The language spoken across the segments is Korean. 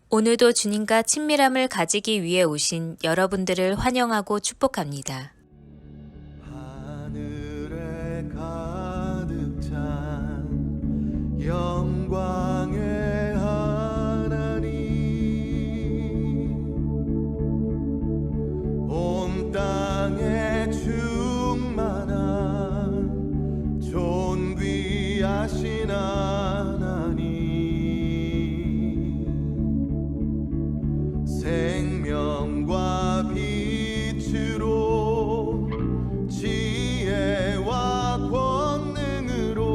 오늘도 주님과 친밀함을 가지기 위해 오신 여러분들을 환영하고 축복합니다. 하늘에 가득 찬 영광의 하나님, 온 땅에 충만한 존귀하신 하나님, 생명과 빛으로 지혜와 권능으로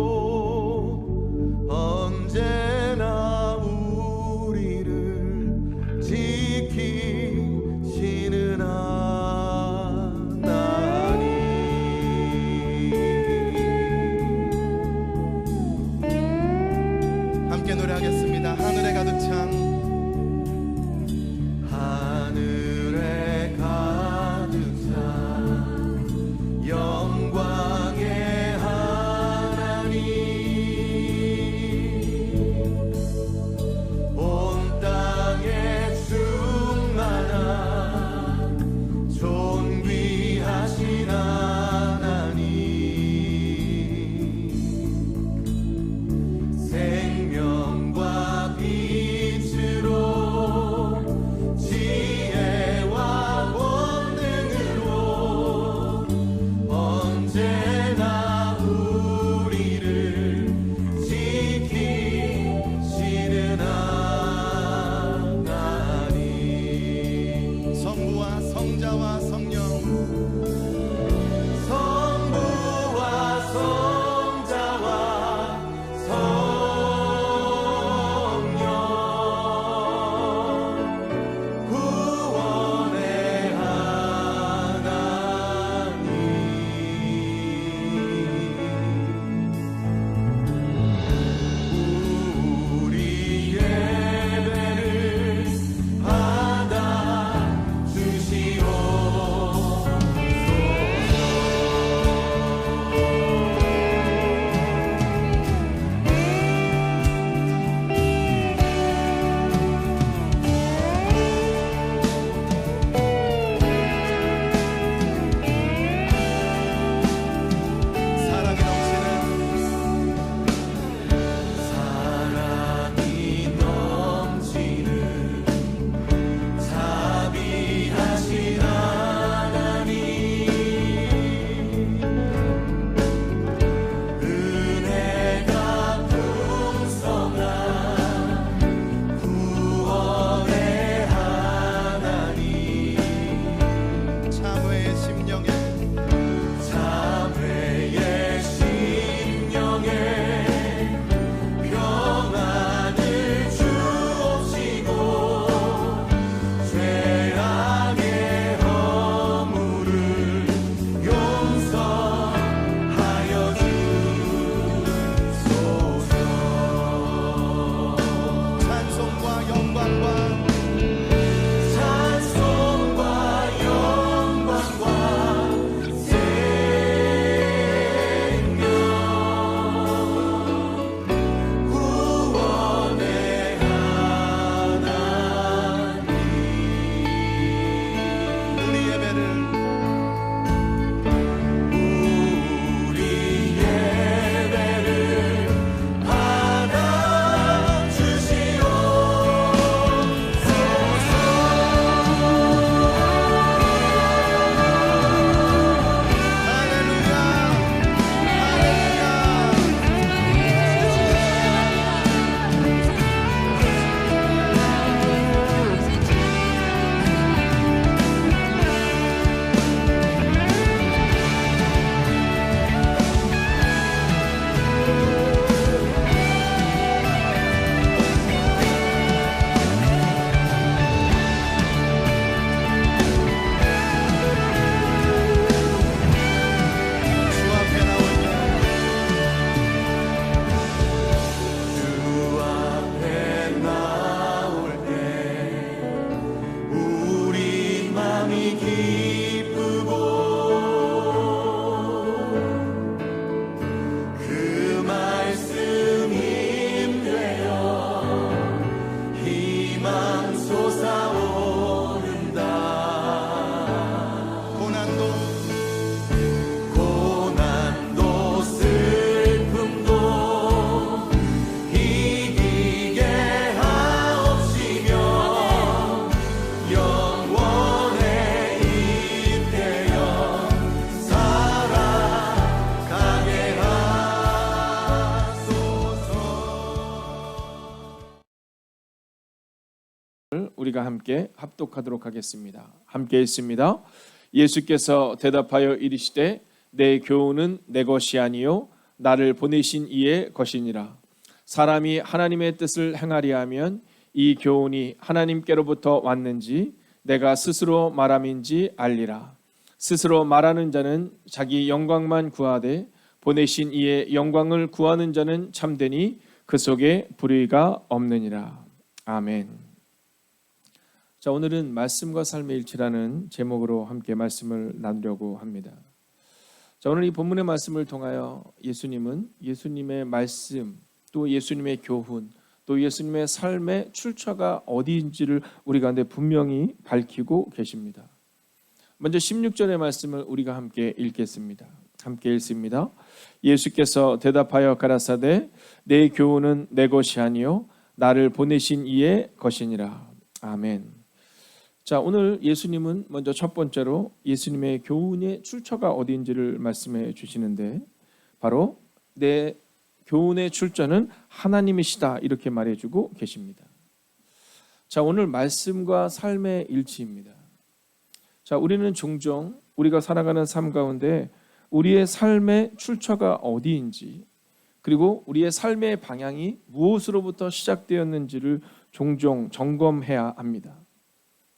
우리가 함께 합독하도록 하겠습니다. 함께 읽습니다. 예수께서 대답하여 이르시되 내 교훈은 내 것이 아니요 나를 보내신 이의 것이니라. 사람이 하나님의 뜻을 행하리 하면 이 교훈이 하나님께로부터 왔는지 내가 스스로 말함인지 알리라. 스스로 말하는 자는 자기 영광만 구하되 보내신 이의 영광을 구하는 자는 참되니 그 속에 불의가 없느니라. 아멘. 자, 오늘은 말씀과 삶의 일치라는 제목으로 함께 말씀을 나누려고 합니다. 자, 오늘 이 본문의 말씀을 통하여 예수님은 예수님의 말씀, 또 예수님의 교훈, 또 예수님의 삶의 출처가 어디인지를 우리 가운데 분명히 밝히고 계십니다. 먼저 16절의 말씀을 우리가 함께 읽겠습니다. 함께 읽습니다. 예수께서 대답하여 가라사대 내 교훈은 내 것이 아니요 나를 보내신 이의 것이니라. 아멘. 자, 오늘 예수님은 먼저 첫 번째로 예수님의 교훈의 출처가 어디인지를 말씀해 주시는데 바로 내 교훈의 출처는 하나님이시다 이렇게 말해주고 계십니다. 자, 오늘 말씀과 삶의 일치입니다. 자, 우리는 종종 우리가 살아가는 삶 가운데 우리의 삶의 출처가 어디인지 그리고 우리의 삶의 방향이 무엇으로부터 시작되었는지를 종종 점검해야 합니다.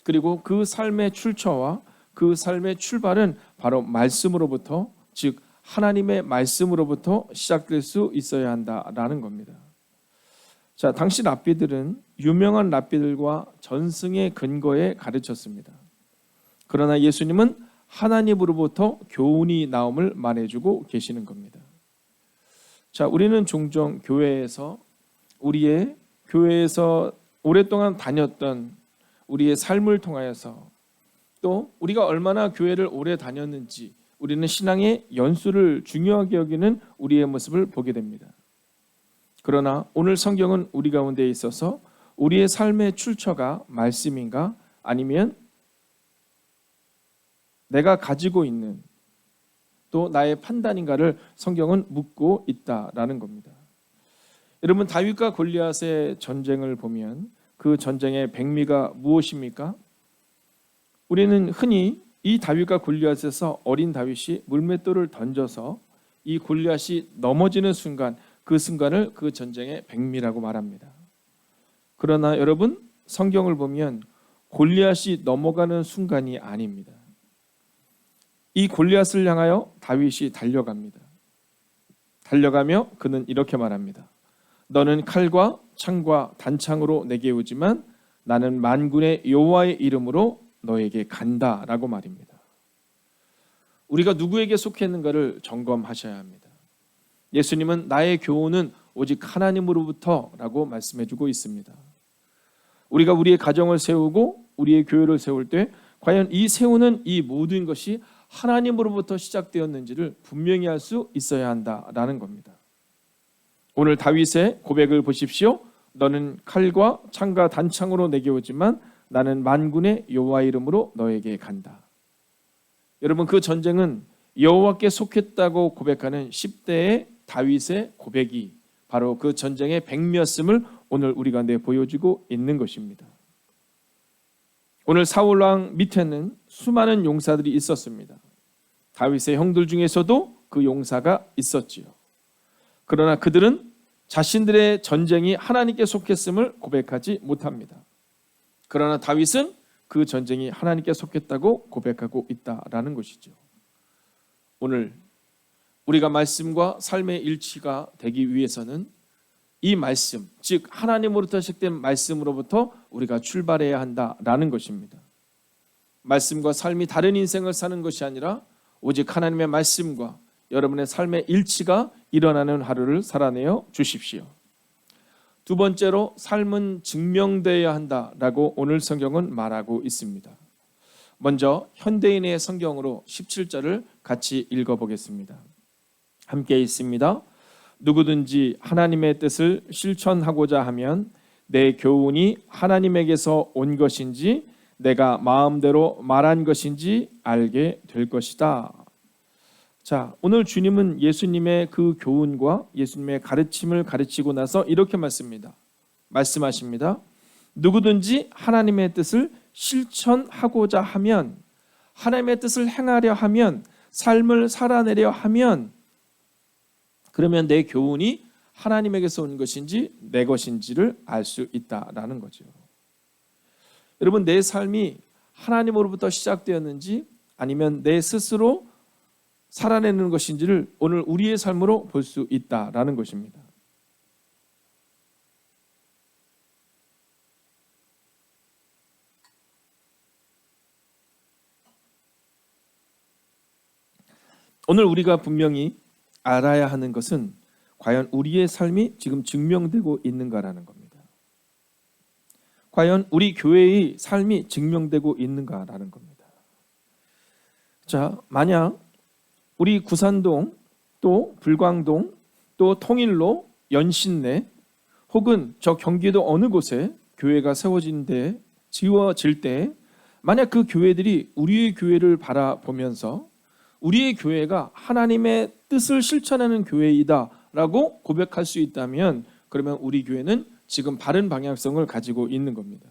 그리고 그 삶의 출처와 그 삶의 출발은 바로 말씀으로부터, 즉 하나님의 말씀으로부터 시작될 수 있어야 한다라는 겁니다. 자, 당시 랍비들은 유명한 랍비들과 전승의 근거에 가르쳤습니다. 그러나 예수님은 하나님으로부터 교훈이 나옴을 말해주고 계시는 겁니다. 자, 우리는 종종 우리의 교회에서 오랫동안 다녔던 우리의 삶을 통하여서 또 우리가 얼마나 교회를 오래 다녔는지 우리는 신앙의 연수를 중요하게 여기는 우리의 모습을 보게 됩니다. 그러나 오늘 성경은 우리 가운데 있어서 우리의 삶의 출처가 말씀인가 아니면 내가 가지고 있는 또 나의 판단인가를 성경은 묻고 있다라는 겁니다. 여러분, 다윗과 골리앗의 전쟁을 보면 그 전쟁의 백미가 무엇입니까? 우리는 흔히 이 다윗과 골리앗에서 어린 다윗이 물맷돌을 던져서 이 골리앗이 넘어지는 순간 그 순간을 그 전쟁의 백미라고 말합니다. 그러나 여러분, 성경을 보면 골리앗이 넘어가는 순간이 아닙니다. 이 골리앗을 향하여 다윗이 달려갑니다. 달려가며 그는 이렇게 말합니다. 너는 칼과 창과 단창으로 내게 오지만 나는 만군의 여호와의 이름으로 너에게 간다라고 말입니다. 우리가 누구에게 속했는가를 점검하셔야 합니다. 예수님은 나의 교훈은 오직 하나님으로부터라고 말씀해주고 있습니다. 우리가 우리의 가정을 세우고 우리의 교회를 세울 때 과연 이 세우는 이 모든 것이 하나님으로부터 시작되었는지를 분명히 할 수 있어야 한다라는 겁니다. 오늘 다윗의 고백을 보십시오. 너는 칼과 창과 단창으로 내게 오지만 나는 만군의 여호와 이름으로 너에게 간다. 여러분, 그 전쟁은 여호와께 속했다고 고백하는 10대의 다윗의 고백이 바로 그 전쟁의 백미였음을 오늘 우리 가운데 보여주고 있는 것입니다. 오늘 사울 왕 밑에는 수많은 용사들이 있었습니다. 다윗의 형들 중에서도 그 용사가 있었지요. 그러나 그들은 자신들의 전쟁이 하나님께 속했음을 고백하지 못합니다. 그러나 다윗은 그 전쟁이 하나님께 속했다고 고백하고 있다라는 것이죠. 오늘 우리가 말씀과 삶의 일치가 되기 위해서는 이 말씀, 즉 하나님으로부터 시작된 말씀으로부터 우리가 출발해야 한다라는 것입니다. 말씀과 삶이 다른 인생을 사는 것이 아니라 오직 하나님의 말씀과 여러분의 삶의 일치가 일어나는 하루를 살아내어 주십시오. 두 번째로 삶은 증명되어야 한다라고 오늘 성경은 말하고 있습니다. 먼저 현대인의 성경으로 17절을 같이 읽어보겠습니다. 함께 읽습니다. 누구든지 하나님의 뜻을 실천하고자 하면 내 교훈이 하나님에게서 온 것인지 내가 마음대로 말한 것인지 알게 될 것이다. 자, 오늘 주님은 예수님의 그 교훈과 예수님의 가르침을 가르치고 나서 이렇게 말씀하십니다. 누구든지 하나님의 뜻을 실천하고자 하면, 하나님의 뜻을 행하려 하면, 삶을 살아내려 하면, 그러면 내 교훈이 하나님에게서 온 것인지 내 것인지를 알 수 있다라는 거죠. 여러분, 내 삶이 하나님으로부터 시작되었는지 아니면 내 스스로 살아내는 것인지를 오늘 우리의 삶으로 볼 수 있다라는 것입니다. 오늘 우리가 분명히 알아야 하는 것은 과연 우리의 삶이 지금 증명되고 있는가라는 겁니다. 과연 우리 교회의 삶이 증명되고 있는가라는 겁니다. 자, 만약 우리 구산동, 또 불광동, 또 통일로, 연신내, 혹은 저 경기도 어느 곳에 교회가 지어질 때, 만약 그 교회들이 우리의 교회를 바라보면서 우리의 교회가 하나님의 뜻을 실천하는 교회이다라고 고백할 수 있다면, 그러면 우리 교회는 지금 바른 방향성을 가지고 있는 겁니다.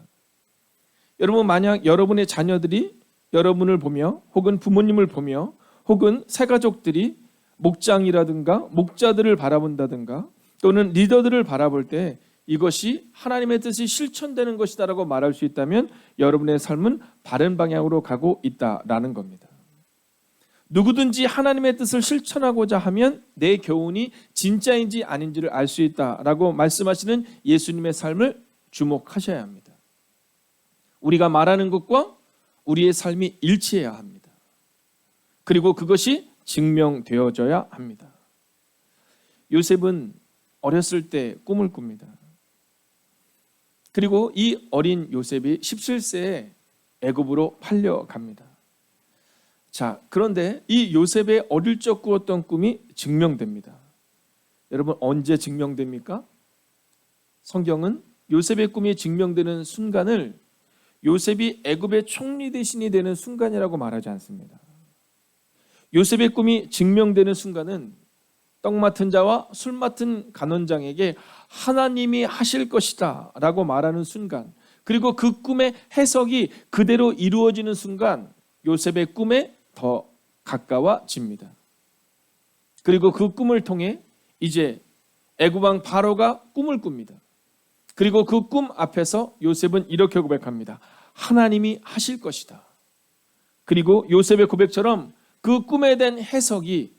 여러분, 만약 여러분의 자녀들이 여러분을 보며, 혹은 부모님을 보며, 혹은 새가족들이 목장이라든가 목자들을 바라본다든가 또는 리더들을 바라볼 때 이것이 하나님의 뜻이 실천되는 것이다라고 말할 수 있다면 여러분의 삶은 바른 방향으로 가고 있다라는 겁니다. 누구든지 하나님의 뜻을 실천하고자 하면 내 교훈이 진짜인지 아닌지를 알 수 있다라고 말씀하시는 예수님의 삶을 주목하셔야 합니다. 우리가 말하는 것과 우리의 삶이 일치해야 합니다. 그리고 그것이 증명되어져야 합니다. 요셉은 어렸을 때 꿈을 꿉니다. 그리고 이 어린 요셉이 17세에 애굽으로 팔려갑니다. 자, 그런데 이 요셉의 어릴 적 꾸었던 꿈이 증명됩니다. 여러분, 언제 증명됩니까? 성경은 요셉의 꿈이 증명되는 순간을 요셉이 애굽의 총리 대신이 되는 순간이라고 말하지 않습니다. 요셉의 꿈이 증명되는 순간은 떡 맡은 자와 술 맡은 간원장에게 하나님이 하실 것이다 라고 말하는 순간, 그리고 그 꿈의 해석이 그대로 이루어지는 순간 요셉의 꿈에 더 가까워집니다. 그리고 그 꿈을 통해 이제 애굽왕 바로가 꿈을 꿉니다. 그리고 그 꿈 앞에서 요셉은 이렇게 고백합니다. 하나님이 하실 것이다. 그리고 요셉의 고백처럼 그 꿈에 대한 해석이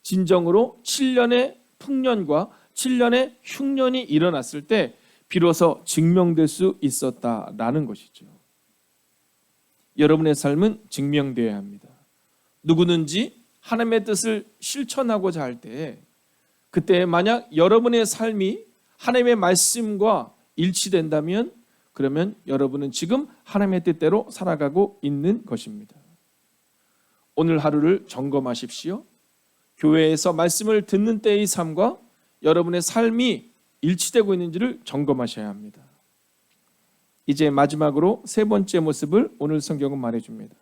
진정으로 7년의 풍년과 7년의 흉년이 일어났을 때 비로소 증명될 수 있었다라는 것이죠. 여러분의 삶은 증명되어야 합니다. 누구든지 하나님의 뜻을 실천하고자 할 때, 그때 만약 여러분의 삶이 하나님의 말씀과 일치된다면 그러면 여러분은 지금 하나님의 뜻대로 살아가고 있는 것입니다. 오늘 하루를 점검하십시오. 교회에서 말씀을 듣는 때의 삶과 여러분의 삶이 일치되고 있는지를 점검하셔야 합니다. 이제 마지막으로 세 번째 모습을 오늘 성경은 말해줍니다.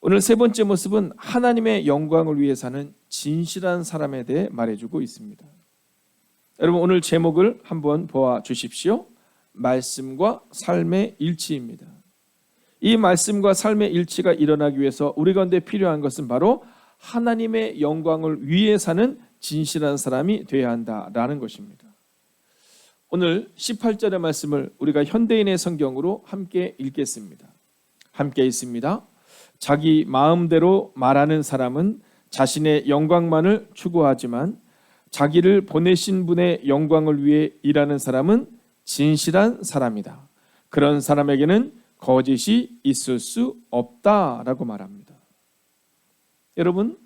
오늘 세 번째 모습은 하나님의 영광을 위해 사는 진실한 사람에 대해 말해주고 있습니다. 여러분, 오늘 제목을 한번 보아 주십시오. 말씀과 삶의 일치입니다. 이 말씀과 삶의 일치가 일어나기 위해서 우리 가운데 필요한 것은 바로 하나님의 영광을 위해 사는 진실한 사람이 되어야 한다라는 것입니다. 오늘 18절의 말씀을 우리가 현대인의 성경으로 함께 읽겠습니다. 함께 읽습니다. 자기 마음대로 말하는 사람은 자신의 영광만을 추구하지만 자기를 보내신 분의 영광을 위해 일하는 사람은 진실한 사람이다. 그런 사람에게는 거짓이 있을 수 없다라고 말합니다. 여러분,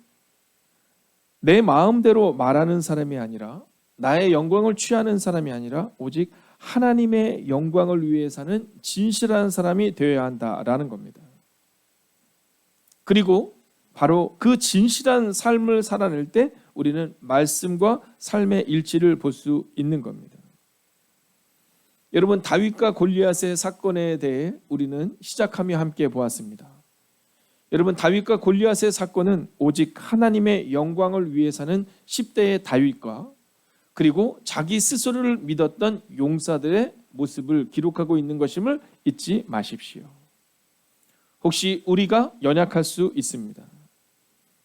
내 마음대로 말하는 사람이 아니라, 나의 영광을 취하는 사람이 아니라 오직 하나님의 영광을 위해 사는 진실한 사람이 되어야 한다라는 겁니다. 그리고 바로 그 진실한 삶을 살아낼 때 우리는 말씀과 삶의 일치를 볼 수 있는 겁니다. 여러분, 다윗과 골리앗의 사건에 대해 우리는 시작하며 함께 보았습니다. 여러분, 다윗과 골리앗의 사건은 오직 하나님의 영광을 위해 사는 10대의 다윗과 그리고 자기 스스로를 믿었던 용사들의 모습을 기록하고 있는 것임을 잊지 마십시오. 혹시 우리가 연약할 수 있습니다.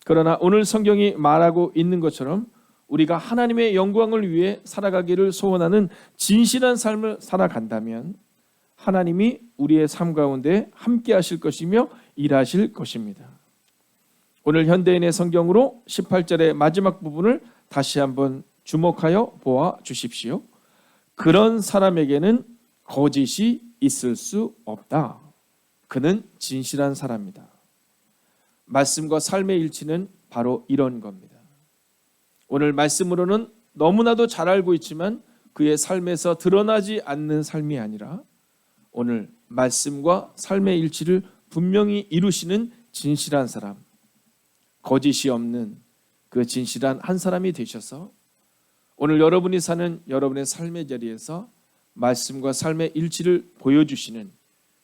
그러나 오늘 성경이 말하고 있는 것처럼 우리가 하나님의 영광을 위해 살아가기를 소원하는 진실한 삶을 살아간다면 하나님이 우리의 삶 가운데 함께 하실 것이며 일하실 것입니다. 오늘 현대인의 성경으로 18절의 마지막 부분을 다시 한번 주목하여 보아 주십시오. 그런 사람에게는 거짓이 있을 수 없다. 그는 진실한 사람이다. 말씀과 삶의 일치는 바로 이런 겁니다. 오늘 말씀으로는 너무나도 잘 알고 있지만 그의 삶에서 드러나지 않는 삶이 아니라 오늘 말씀과 삶의 일치를 분명히 이루시는 진실한 사람, 거짓이 없는 그 진실한 한 사람이 되셔서 오늘 여러분이 사는 여러분의 삶의 자리에서 말씀과 삶의 일치를 보여주시는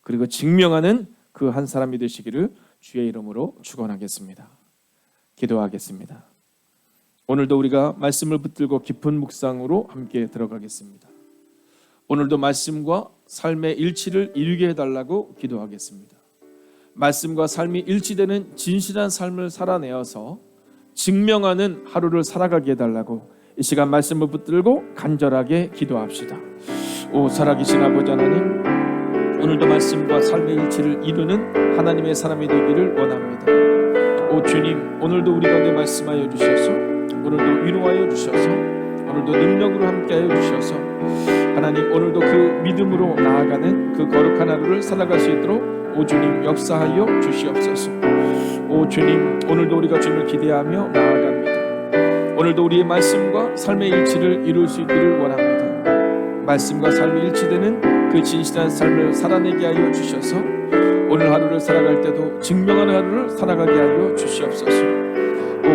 그리고 증명하는 그 한 사람이 되시기를 주의 이름으로 축원하겠습니다. 기도하겠습니다. 오늘도 우리가 말씀을 붙들고 깊은 묵상으로 함께 들어가겠습니다. 오늘도 말씀과 삶의 일치를 이루게 해달라고 기도하겠습니다. 말씀과 삶이 일치되는 진실한 삶을 살아내어서 증명하는 하루를 살아가게 해달라고 이 시간 말씀을 붙들고 간절하게 기도합시다. 오 살아계신 아버지 하나님, 오늘도 말씀과 삶의 일치를 이루는 하나님의 사람이 되기를 원합니다. 오 주님, 오늘도 우리 가운데 말씀하여 주셔서 오늘도 위로하여 주셔서 오늘도 능력으로 함께하여 주셔서 하나님 오늘도 그 믿음으로 나아가는 그 거룩한 하루를 살아갈 수 있도록 오 주님 역사하여 주시옵소서. 오 주님, 오늘도 우리가 주님을 기대하며 나아갑니다. 오늘도 우리의 말씀과 삶의 일치를 이룰 수 있기를 원합니다. 말씀과 삶이 일치되는 그 진실한 삶을 살아내게 하여 주셔서 오늘 하루를 살아갈 때도 증명하는 하루를 살아가게 하여 주시옵소서.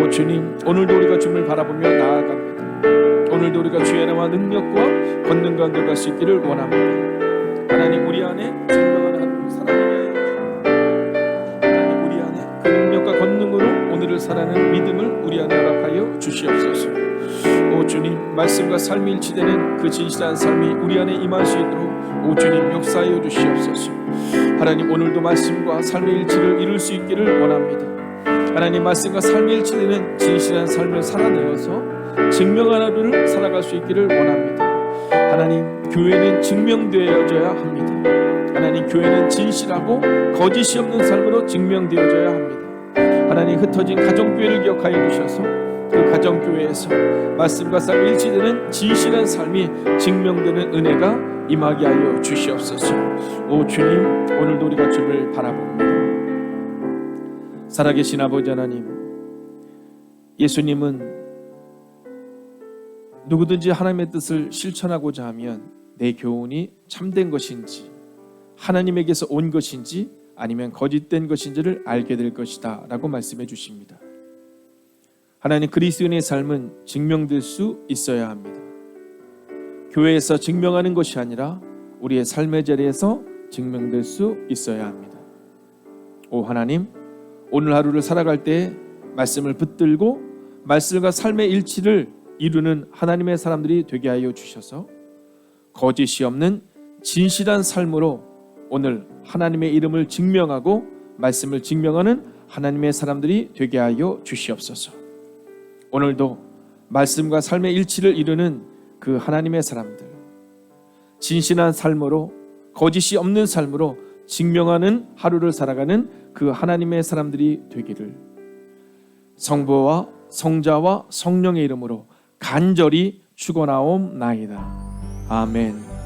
오 주님, 오늘도 우리가 주님을 바라보며 나아갑니다. 오늘도 우리가 주의 나와 능력과 권능 가운데 갈 수 있기를 원합니다. 하나님 우리 안에 증명하는 하루를 살아내게 하여 주시옵소서. 하나님 우리 안에 그 능력과 권능으로 오늘을 살아가는 믿음을 우리 안에 허락하여 주시옵소서. 오 주님, 말씀과 삶이 일치되는 그 진실한 삶이 우리 안에 임할 수 있도록 오 주님 역사하여 주시옵소서. 하나님 오늘도 말씀과 삶의 일치를 이룰 수 있기를 원합니다. 하나님 말씀과 삶이 일치되는 진실한 삶을 살아내어서 증명하는 하루를 살아갈 수 있기를 원합니다. 하나님 교회는 증명되어져야 합니다. 하나님 교회는 진실하고 거짓이 없는 삶으로 증명되어져야 합니다. 하나님 흩어진 가정교회를 기억하여 주셔서 그 가정교회에서 말씀과 삶이 일치되는 진실한 삶이 증명되는 은혜가 임하게 하여 주시옵소서. 오 주님, 오늘도 우리가 주님을 바라봅니다. 살아계신 아버지 하나님, 예수님은 누구든지 하나님의 뜻을 실천하고자 하면 내 교훈이 참된 것인지 하나님에게서 온 것인지 아니면 거짓된 것인지를 알게 될 것이다 라고 말씀해 주십니다. 하나님, 그리스도인의 삶은 증명될 수 있어야 합니다. 교회에서 증명하는 것이 아니라 우리의 삶의 자리에서 증명될 수 있어야 합니다. 오 하나님, 오늘 하루를 살아갈 때 말씀을 붙들고 말씀과 삶의 일치를 이루는 하나님의 사람들이 되게 하여 주셔서 거짓이 없는 진실한 삶으로 오늘 하나님의 이름을 증명하고 말씀을 증명하는 하나님의 사람들이 되게 하여 주시옵소서. 오늘도 말씀과 삶의 일치를 이루는 그 하나님의 사람들, 진실한 삶으로 거짓이 없는 삶으로 증명하는 하루를 살아가는 그 하나님의 사람들이 되기를 성부와 성자와 성령의 이름으로 간절히 축원하옵나이다. 아멘.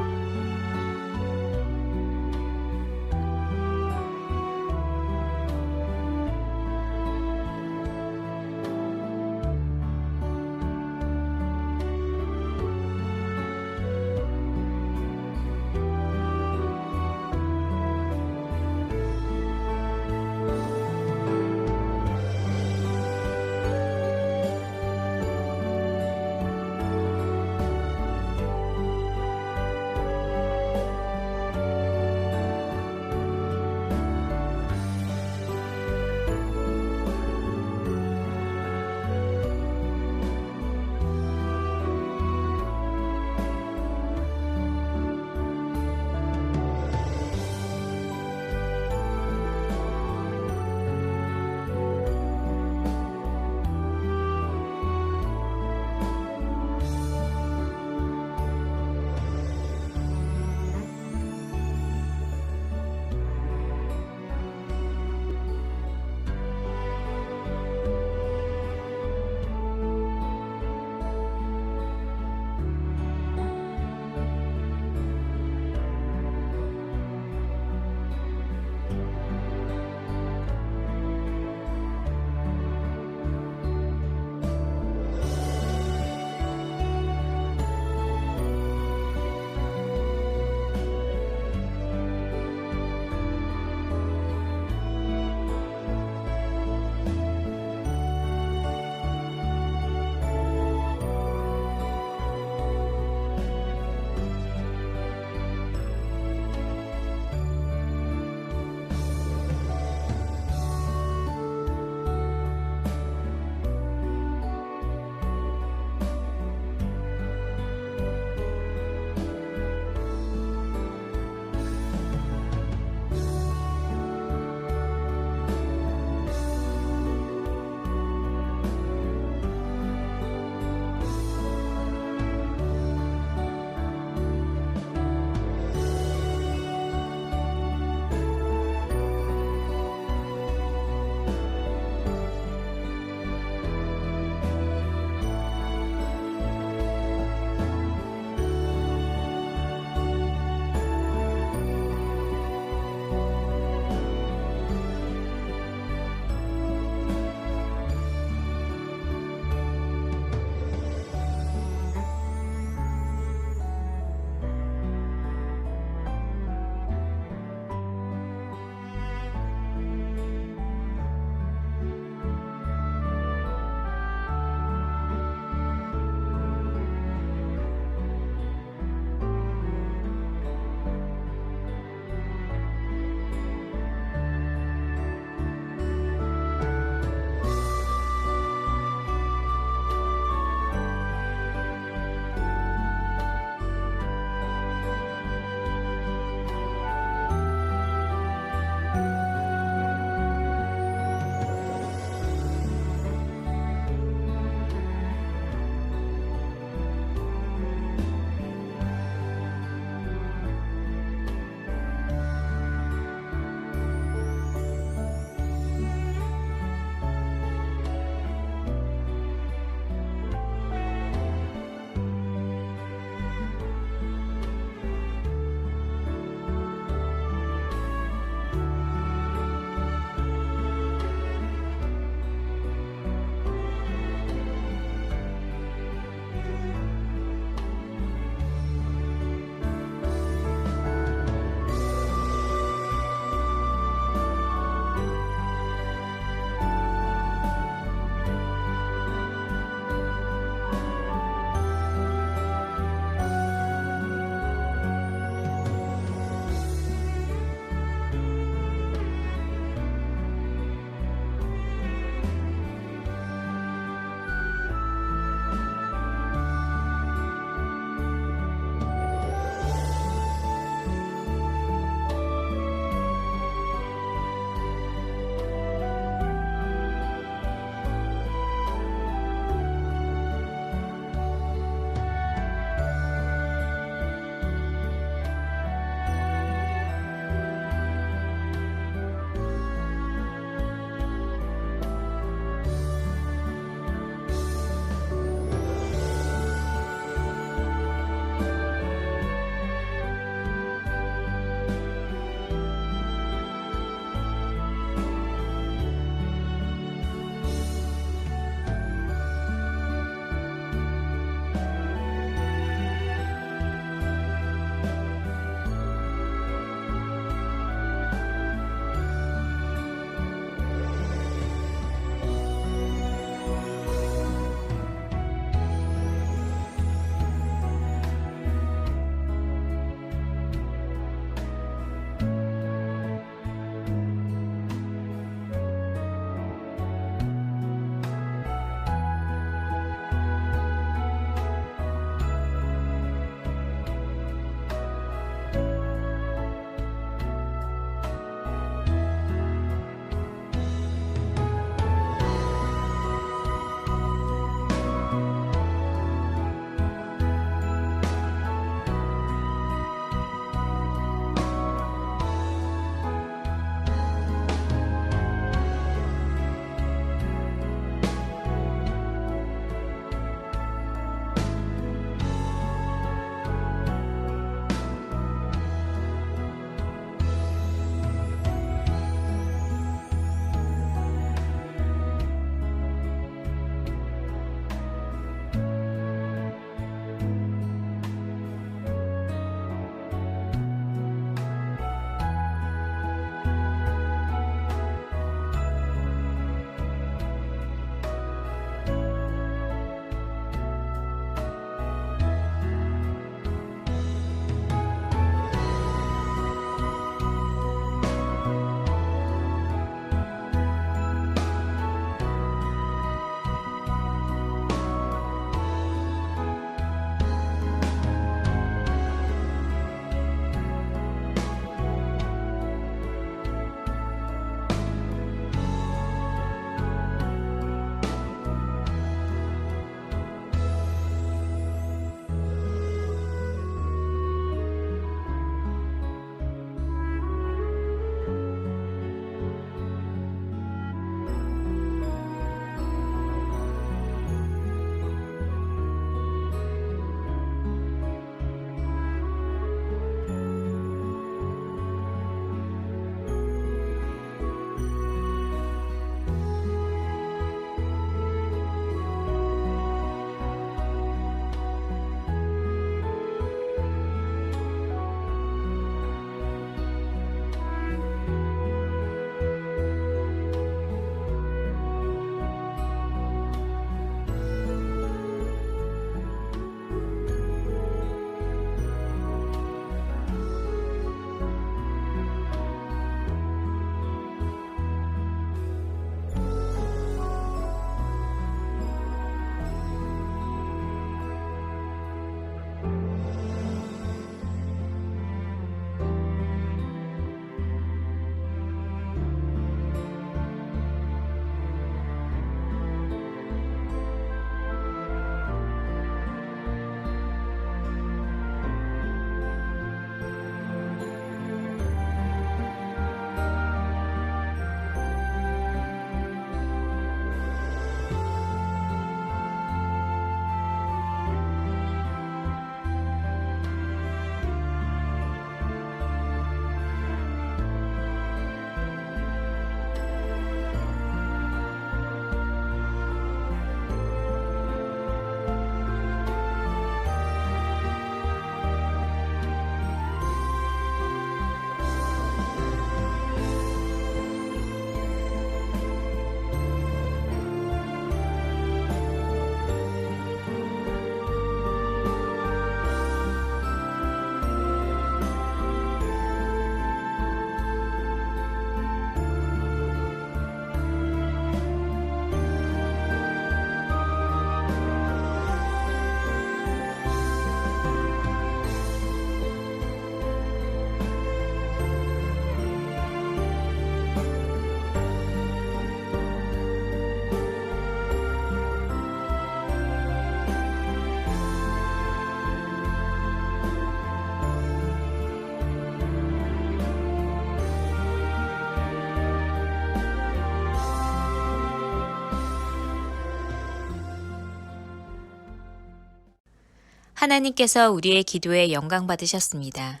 하나님께서 우리의 기도에 영광 받으셨습니다.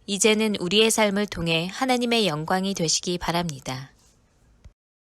이제는 우리의 삶을 통해 하나님의 영광이 되시기 바랍니다.